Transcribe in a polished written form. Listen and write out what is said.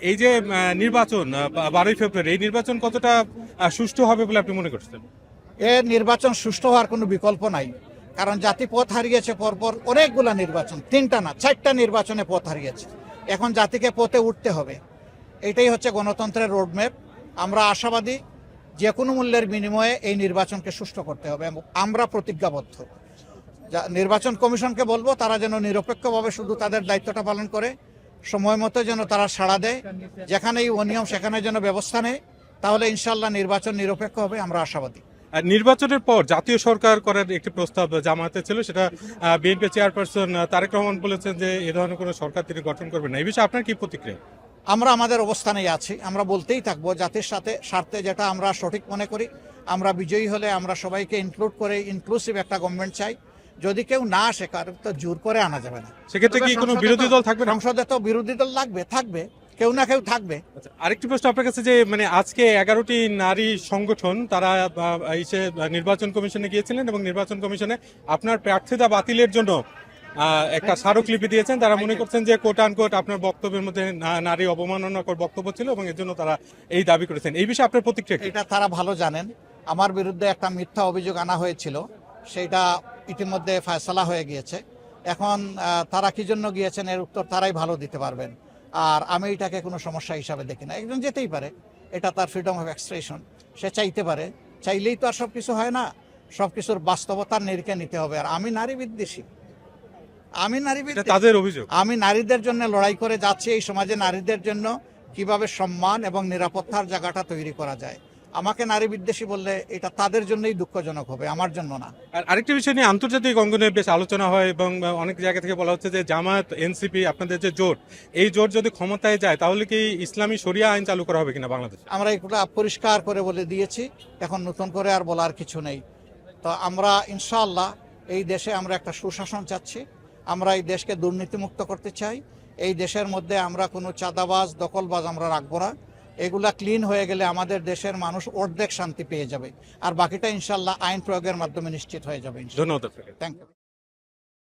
এই যে নির্বাচন 12ই ফেব্রুয়ারি, এই নির্বাচন কতটা সুষ্ঠু হবে বলে আপনি মনে করছেন? এর নির্বাচন সুষ্ঠু হওয়ার কোনো বিকল্প নাই, কারণ জাতি পথ হারিয়েছে পরপর অনেকগুলা নির্বাচন, 3টা না 4টা নির্বাচনে পথ হারিয়েছে। এখন জাতিকে পথে উঠতে হবে, এটাই হচ্ছে গণতন্ত্রের রোডম্যাপ। আমরা আশাবাদী যে কোনো মূল্যের বিনিময়ে এই নির্বাচনকে সুষ্ঠু করতে হবে এবং আমরা প্রতিজ্ঞাবদ্ধ। নির্বাচন কমিশনকে বলবো তারা যেন নিরপেক্ষভাবে শুধু তাদের দায়িত্বটা পালন করে, সময় মতো যেন তারা সাড়া দেয়, যেখানেই অনিয়ম সেখানে যেন ব্যবস্থা নেয়, তাহলে ইনশাল্লাহ নির্বাচন নিরপেক্ষ হবে, আমরা আশাবাদী। নির্বাচনের পর জাতীয় সরকার করার একটি প্রস্তাব জামায়াতে ছিল, সেটা বিএনপি চেয়ারপারসন তারেক রহমান বলেছেন যে এ ধরনের কোনো সরকার তিনি গঠন করবেন না। এই বিষয়ে আপনার কি প্রতিক্রিয়া? আমরা আমাদের অবস্থানেই আছি, আমরা বলতেই থাকবো জাতির সাথে স্বার্থে যেটা আমরা সঠিক মনে করি। আমরা বিজয়ী হলে আমরা সবাইকে ইনক্লুড করে ইনক্লুসিভ একটা গভর্নমেন্ট চাই। যদি কেউ না আসে, কারণ তো জোর করে আনা যাবে না। সেক্ষেত্রে কি কোনো বিরোধী দল থাকবে? সংসদে তো বিরোধী দল থাকবে, কেউ না কেউ থাকবে। আরেকটি প্রশ্ন আপনার কাছে, যে আজকে 11টি নারী সংগঠন তারা এসে নির্বাচন কমিশনে গিয়েছিলেন এবং নির্বাচন কমিশনে আপনার প্রার্থিতা বাতিলের জন্য একটা স্মারকলিপি দিয়েছেন। তারা মনে করছেন যে কোট আনকোট আপনার বক্তব্যের মধ্যে নারী অবমাননাকর বক্তব্য ছিল এবং এর জন্য তারা এই দাবি করেছেন। এই বিষয়ে আপনার প্রতিক্রিয়া? এটা তারা ভালো জানেন। আমার বিরুদ্ধে একটা মিথ্যা অভিযোগ আনা হয়েছিল, সেটা ইতিমধ্যে ফয়সালা হয়ে গিয়েছে। এখন তারা কি জন্য গিয়েছেন এর উত্তর তারাই ভালো দিতে পারবেন। আর আমি এটাকে কোনো সমস্যা হিসাবে দেখি না। একজন যেতেই পারে, এটা তার ফ্রিডম অফ এক্সপ্রেশন, সে চাইতে পারে। চাইলেই তো আর সব কিছু হয় না, সব কিছুর বাস্তবতার নিরিখে নিতে হবে। আর আমি নারী বিদ্বেষী, তাদের অভিযোগ। আমি নারীদের জন্য লড়াই করে যাচ্ছি। এই সমাজে নারীদের জন্য কিভাবে সম্মান এবং নিরাপত্তার জায়গাটা তৈরি করা যায়। আমাকে নারী বিদ্বেষী বললে এটা তাদের জন্যই দুঃখজনক হবে, আমার জন্য না। আর আরেকটি বিষয় নিয়ে আন্তর্জাতিক অঙ্গনে বেশ আলোচনা হয় এবং অনেক জায়গা থেকে বলা হচ্ছে যে জামায়াত, এনসিপি, আপনাদের যে জোট, এই জোট যদি ক্ষমতায় যায় তাহলে কি ইসলামী শরিয়া আইন চালু করা হবে কিনা বাংলাদেশে? আমরা এগুলো পরিষ্কার করে বলে দিয়েছি, এখন নতুন করে আর বলার কিছু নেই। তো আমরা ইনশাআল্লাহ এই দেশে আমরা একটা সুশাসন চাচ্ছি, আমরা এই দেশকে দুর্নীতিমুক্ত করতে চাই। এই দেশের মধ্যে আমরা কোনো চাঁদাবাজ, দখলবাজ আমরা রাখবো না। এগুলা ক্লিন হয়ে গেলে আমাদের দেশের মানুষ অর্ধেক শান্তি পেয়ে যাবে, আর বাকিটা ইনশাআল্লাহ আইন প্রয়োগের মাধ্যমে নিশ্চিত হয়ে যাবে। ধন্যবাদ। Thank you.